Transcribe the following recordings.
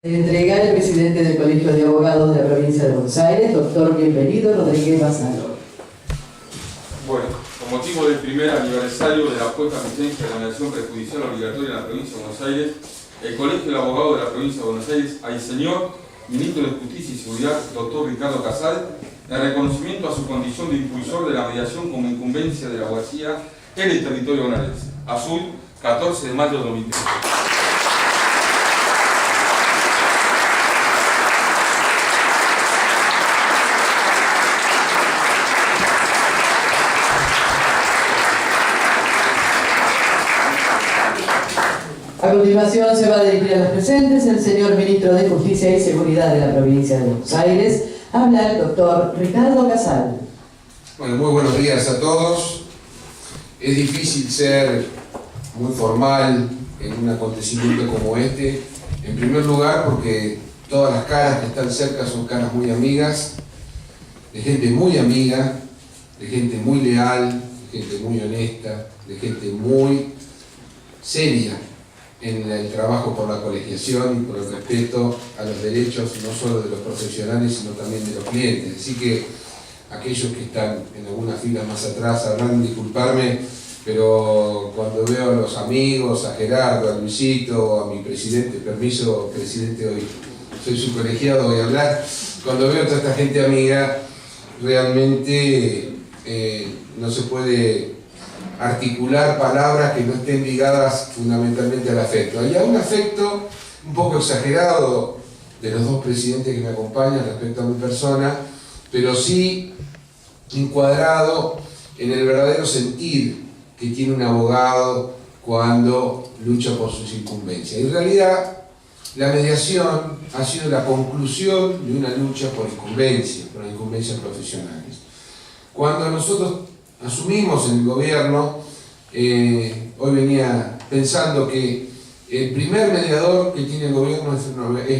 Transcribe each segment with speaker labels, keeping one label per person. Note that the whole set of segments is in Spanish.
Speaker 1: Entregar el presidente del Colegio de Abogados de la Provincia de Buenos Aires, doctor Bienvenido Rodríguez Basalo.
Speaker 2: Bueno, con motivo del primer aniversario de la puesta en vigencia de la mediación prejudicial obligatoria en la Provincia de Buenos Aires, el Colegio de Abogados de la Provincia de Buenos Aires, al señor Ministro de Justicia y Seguridad, doctor Ricardo Casal, en reconocimiento a su condición de impulsor de la mediación como incumbencia de la abogacía en el territorio bonaerense. Azul, 14 de mayo de 2013.
Speaker 1: A continuación se va a dirigir a los presentes el señor Ministro de Justicia y Seguridad de la Provincia de Buenos Aires. Habla el doctor Ricardo Casal.
Speaker 3: Bueno, muy buenos días a todos. Es difícil ser muy formal en un acontecimiento como este. En primer lugar, porque todas las caras que están cerca son caras muy amigas, de gente muy amiga, de gente muy leal, de gente muy honesta, de gente muy seria en el trabajo por la colegiación y por el respeto a los derechos no solo de los profesionales sino también de los clientes. Así que aquellos que están en algunas filas más atrás sabrán disculparme, pero cuando veo a los amigos, a Gerardo, a Luisito, a mi presidente, permiso presidente, hoy soy su colegiado, voy a hablar, cuando veo a toda esta gente amiga, realmente no se puede articular palabras que no estén ligadas fundamentalmente al afecto. Hay un afecto un poco exagerado de los dos presidentes que me acompañan respecto a mi persona, pero sí encuadrado en el verdadero sentir que tiene un abogado cuando lucha por sus incumbencias. En realidad, la mediación ha sido la conclusión de una lucha por incumbencias profesionales. Cuando nosotros asumimos en el gobierno, hoy venía pensando que el primer mediador que tiene el gobierno es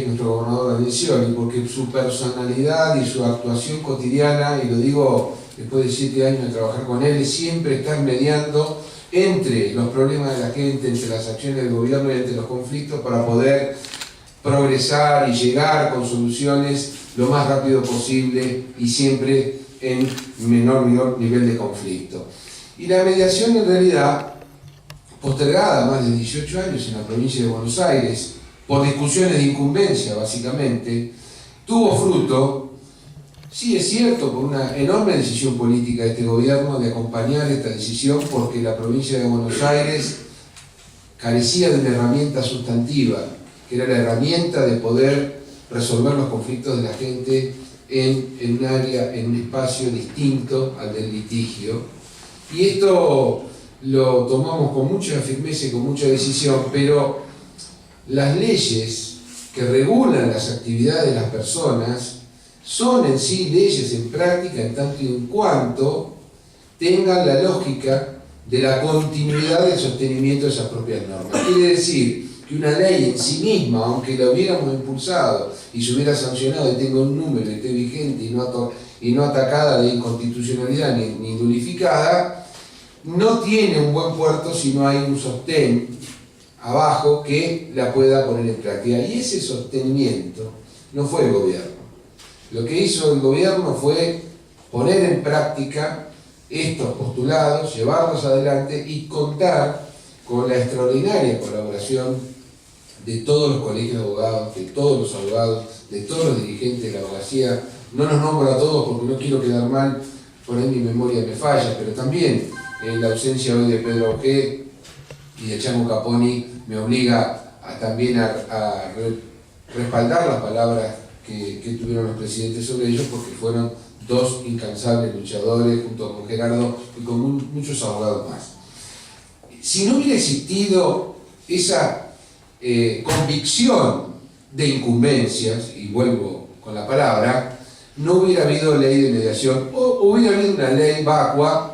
Speaker 3: nuestro gobernador Daniel Scioli, porque su personalidad y su actuación cotidiana, y lo digo después de 7 años de trabajar con él, es siempre estar mediando entre los problemas de la gente, entre las acciones del gobierno y entre los conflictos para poder progresar y llegar con soluciones lo más rápido posible y siempre en menor nivel de conflicto. Y la mediación en realidad, postergada más de 18 años en la provincia de Buenos Aires, por discusiones de incumbencia básicamente, tuvo fruto, sí es cierto, por una enorme decisión política de este gobierno de acompañar esta decisión, porque la provincia de Buenos Aires carecía de una herramienta sustantiva, que era la herramienta de poder resolver los conflictos de la gente en un área, en un espacio distinto al del litigio. Y esto lo tomamos con mucha firmeza y con mucha decisión, pero las leyes que regulan las actividades de las personas son en sí leyes en práctica en tanto y en cuanto tengan la lógica de la continuidad del sostenimiento de esas propias normas. Quiere decir que una ley en sí misma, aunque la hubiéramos impulsado y se hubiera sancionado y tenga un número, esté vigente y no atacada de inconstitucionalidad ni nulificada, no tiene un buen puerto si no hay un sostén abajo que la pueda poner en práctica. Y ese sostenimiento no fue el gobierno. Lo que hizo el gobierno fue poner en práctica estos postulados, llevarlos adelante y contar con la extraordinaria colaboración de todos los colegios de abogados, de todos los abogados, de todos los dirigentes de la abogacía. No los nombro a todos porque no quiero quedar mal, por ahí mi memoria me falla, pero también la ausencia hoy de Pedro Auge y de Chango Caponi me obliga también a respaldar las palabras que tuvieron los presidentes sobre ellos, porque fueron dos incansables luchadores junto con Gerardo y con muchos abogados más. Si no hubiera existido esa convicción de incumbencias, y vuelvo con la palabra, no hubiera habido ley de mediación, o hubiera habido una ley vacua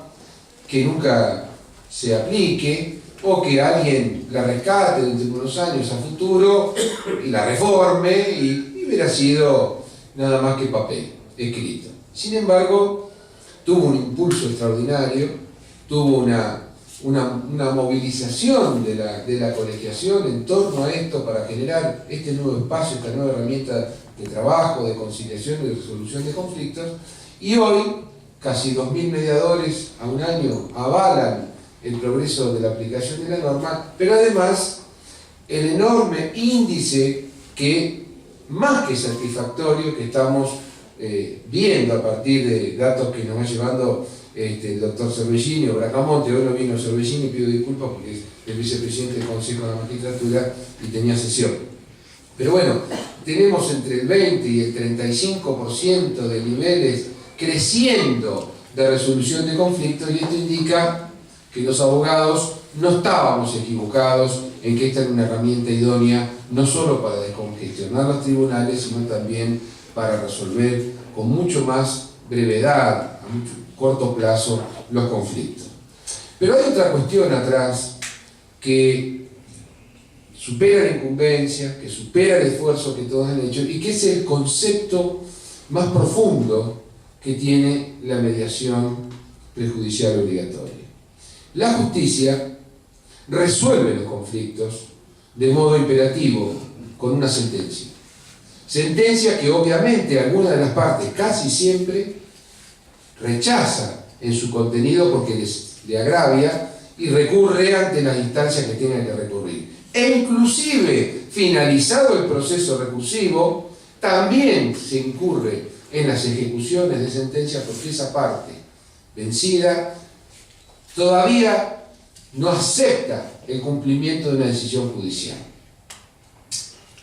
Speaker 3: que nunca se aplique, o que alguien la rescate dentro de unos años a futuro y la reforme, y hubiera sido nada más que papel escrito. Sin embargo, tuvo un impulso extraordinario, tuvo una una movilización de la colegiación en torno a esto para generar este nuevo espacio, esta nueva herramienta de trabajo, de conciliación y de resolución de conflictos. Y hoy, casi 2.000 mediadores a un año avalan el progreso de la aplicación de la norma, pero además el enorme índice que, más que satisfactorio, que estamos viendo a partir de datos que nos va llevando el doctor Cervellini o Bracamonte. Hoy no vino Cervellini, pido disculpas porque es el vicepresidente del Consejo de la Magistratura y tenía sesión. Pero bueno, tenemos entre el 20 y el 35% de niveles creciendo de resolución de conflictos, y esto indica que los abogados no estábamos equivocados en que esta era una herramienta idónea no solo para descongestionar los tribunales, sino también para resolver con mucho más brevedad, a mucho corto plazo, los conflictos. Pero hay otra cuestión atrás que supera la incumbencia, que supera el esfuerzo que todos han hecho, y que es el concepto más profundo que tiene la mediación prejudicial obligatoria. La justicia resuelve los conflictos de modo imperativo con una sentencia. Sentencia que obviamente alguna de las partes, casi siempre, rechaza en su contenido porque le agravia y recurre ante las instancias que tenga que recurrir. E inclusive, finalizado el proceso recursivo, también se incurre en las ejecuciones de sentencia porque esa parte vencida todavía no acepta el cumplimiento de una decisión judicial.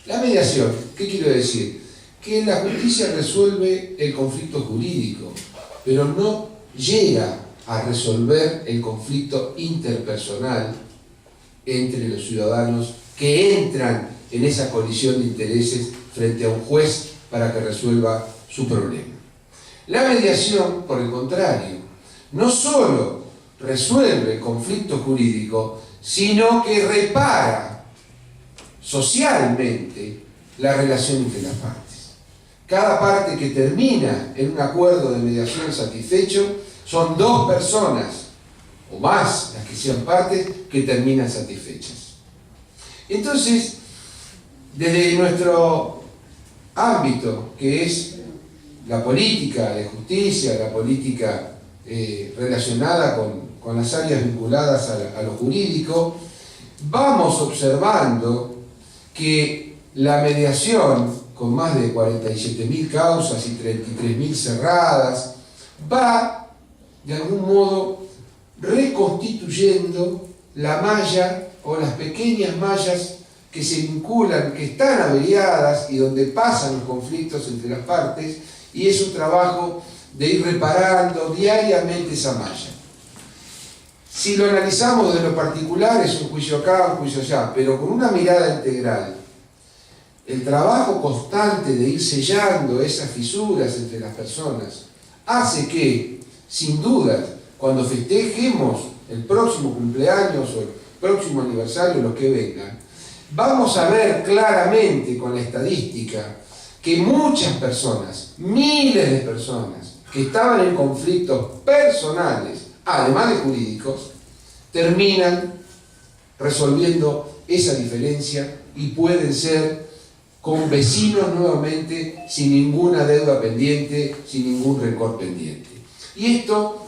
Speaker 3: La mediación, ¿qué quiero decir? Que la justicia resuelve el conflicto jurídico, pero no llega a resolver el conflicto interpersonal entre los ciudadanos que entran en esa colisión de intereses frente a un juez para que resuelva su problema. La mediación, por el contrario, no solo resuelve el conflicto jurídico, sino que repara socialmente la relación entre las partes. Cada parte que termina en un acuerdo de mediación satisfecho son dos personas o más las que sean partes que terminan satisfechas. Entonces, desde nuestro ámbito, que es la política de justicia, la política relacionada con las áreas vinculadas a lo jurídico, vamos observando que la mediación, con más de 47.000 causas y 33.000 cerradas, va de algún modo reconstituyendo la malla o las pequeñas mallas que se vinculan, que están averiadas y donde pasan los conflictos entre las partes, y es un trabajo de ir reparando diariamente esa malla. Si lo analizamos de lo particular, es un juicio acá, un juicio allá, pero con una mirada integral, el trabajo constante de ir sellando esas fisuras entre las personas hace que, sin duda, cuando festejemos el próximo cumpleaños o el próximo aniversario, los que vengan, vamos a ver claramente con la estadística que muchas personas, miles de personas, que estaban en conflictos personales, además de jurídicos, terminan resolviendo esa diferencia y pueden ser con vecinos nuevamente, sin ninguna deuda pendiente, sin ningún rencor pendiente. Y esto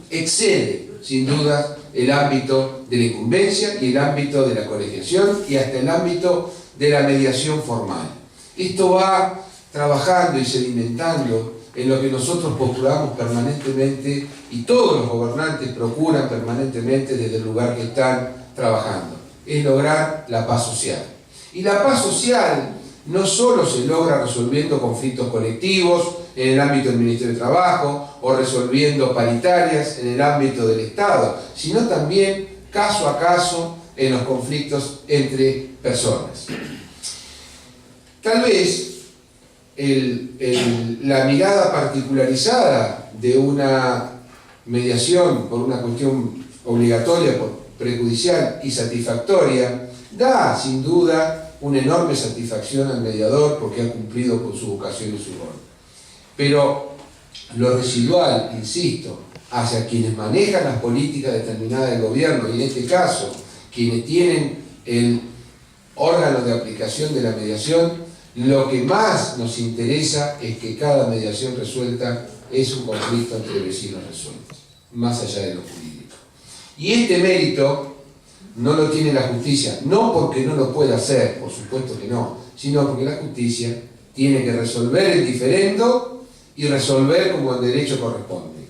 Speaker 3: excede, sin duda, el ámbito de la incumbencia y el ámbito de la colegiación y hasta el ámbito de la mediación formal. Esto va trabajando y sedimentando en lo que nosotros procuramos permanentemente y todos los gobernantes procuran permanentemente desde el lugar que están trabajando, es lograr la paz social. Y la paz social no solo se logra resolviendo conflictos colectivos en el ámbito del Ministerio de Trabajo o resolviendo paritarias en el ámbito del Estado, sino también caso a caso en los conflictos entre personas. Tal vez la mirada particularizada de una mediación por una cuestión obligatoria, prejudicial y satisfactoria, da sin duda una enorme satisfacción al mediador porque ha cumplido con su vocación y su rol. Pero lo residual, insisto, hacia quienes manejan las políticas determinadas del gobierno, y en este caso, quienes tienen el órgano de aplicación de la mediación, lo que más nos interesa es que cada mediación resuelta es un conflicto entre vecinos resueltos, más allá de lo jurídico. Y este mérito no lo tiene la justicia, no porque no lo pueda hacer, por supuesto que no, sino porque la justicia tiene que resolver el diferendo y resolver como el derecho corresponde.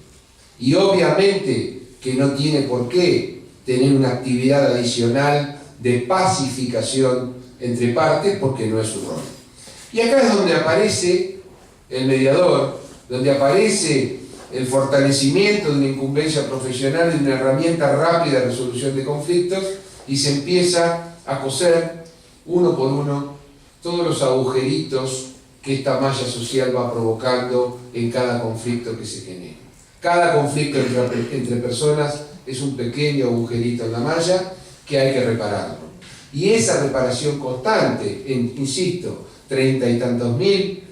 Speaker 3: Y obviamente que no tiene por qué tener una actividad adicional de pacificación entre partes, porque no es su rol. Y acá es donde aparece el mediador, donde aparece el fortalecimiento de una incumbencia profesional y una herramienta rápida de resolución de conflictos, y se empieza a coser uno por uno todos los agujeritos que esta malla social va provocando en cada conflicto que se genera. Cada conflicto entre personas es un pequeño agujerito en la malla que hay que repararlo. Y esa reparación constante, insisto, 30 y tantos mil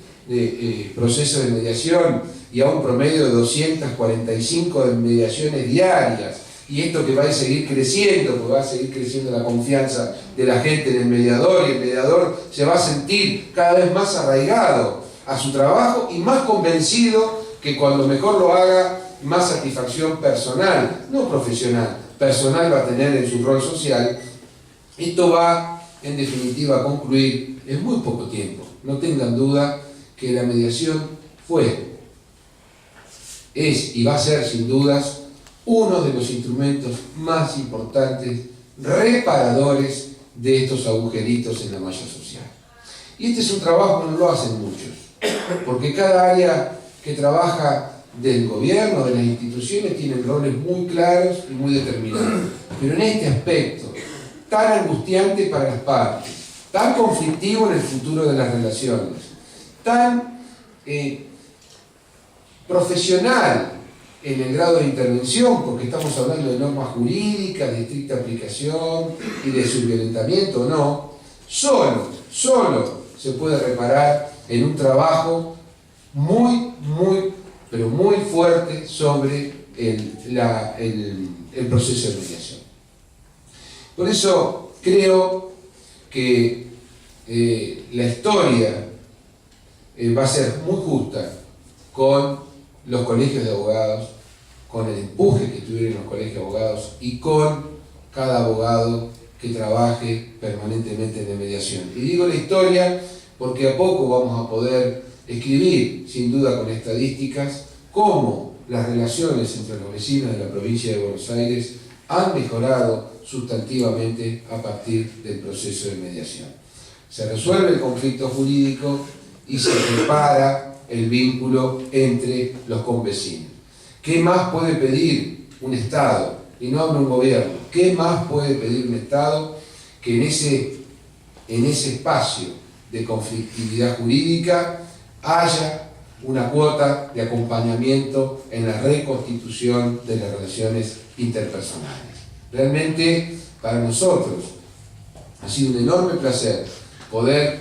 Speaker 3: procesos de mediación y a un promedio de 245 de mediaciones diarias, y esto que va a seguir creciendo, porque va a seguir creciendo la confianza de la gente en el mediador, y el mediador se va a sentir cada vez más arraigado a su trabajo y más convencido que cuando mejor lo haga, más satisfacción personal, no profesional, personal va a tener en su rol social. Esto va, en definitiva, a concluir en muy poco tiempo. No tengan duda que la mediación es y va a ser sin dudas uno de los instrumentos más importantes, reparadores de estos agujeritos en la malla social. Y este es un trabajo que no lo hacen muchos, porque cada área que trabaja del gobierno, de las instituciones, tienen roles muy claros y muy determinados. Pero en este aspecto, tan angustiante para las partes, tan conflictivo en el futuro de las relaciones, tan profesional en el grado de intervención, porque estamos hablando de normas jurídicas, de estricta aplicación y de subviolentamiento, no, solo se puede reparar en un trabajo pero muy fuerte sobre el proceso de mediación. Por eso creo que la historia va a ser muy justa con los colegios de abogados, con el empuje que tuvieron los colegios de abogados y con cada abogado que trabaje permanentemente en la mediación. Y digo la historia porque a poco vamos a poder escribir, sin duda con estadísticas, cómo las relaciones entre los vecinos de la provincia de Buenos Aires han mejorado sustantivamente a partir del proceso de mediación. Se resuelve el conflicto jurídico y se repara el vínculo entre los convecinos. ¿Qué más puede pedir un Estado? Y no hablo un gobierno. ¿Qué más puede pedir un Estado que en ese espacio de conflictividad jurídica haya una cuota de acompañamiento en la reconstitución de las relaciones interpersonales? Realmente para nosotros ha sido un enorme placer poder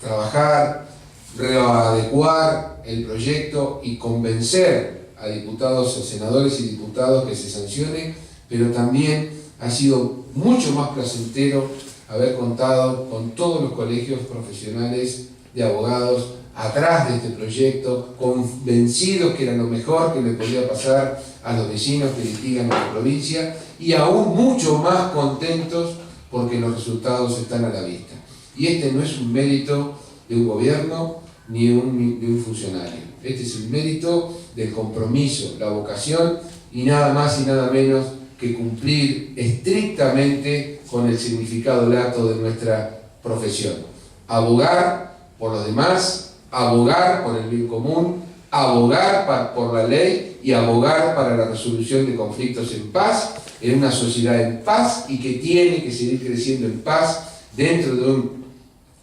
Speaker 3: trabajar, readecuar el proyecto y convencer a diputados, a senadores y diputados que se sancione, pero también ha sido mucho más placentero haber contado con todos los colegios profesionales de abogados atrás de este proyecto, convencidos que era lo mejor que le podía pasar a los vecinos que litigan en la provincia, y aún mucho más contentos porque los resultados están a la vista. Y este no es un mérito de un gobierno ni de un funcionario. Este es el mérito del compromiso, la vocación y nada más y nada menos que cumplir estrictamente con el significado lato de nuestra profesión. Abogar por los demás, abogar por el bien común, abogar por la ley y abogar para la resolución de conflictos en paz, en una sociedad en paz y que tiene que seguir creciendo en paz dentro de un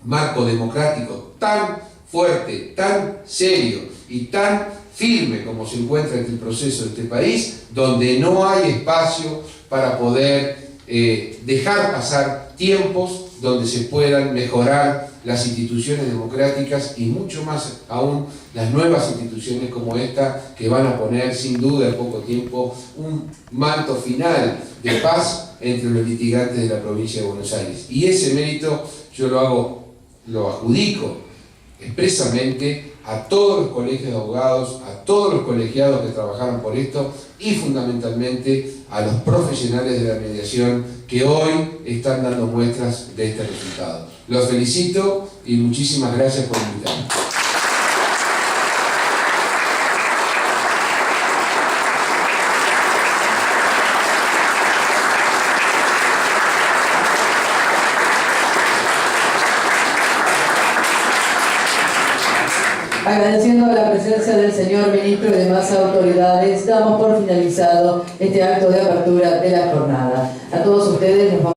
Speaker 3: marco democrático tan fuerte, tan serio y tan firme como se encuentra en el proceso de este país, donde no hay espacio para poder dejar pasar tiempos donde se puedan mejorar las instituciones democráticas y mucho más aún las nuevas instituciones como esta, que van a poner sin duda en poco tiempo un manto final de paz entre los litigantes de la provincia de Buenos Aires. Y ese mérito yo lo adjudico expresamente a todos los colegios de abogados, a todos los colegiados que trabajaron por esto y fundamentalmente a los profesionales de la mediación que hoy están dando muestras de este resultado. Los felicito y muchísimas gracias por invitarme.
Speaker 1: Agradeciendo la presencia del señor ministro y demás autoridades, damos por finalizado este acto de apertura de la jornada. A todos ustedes nos vamos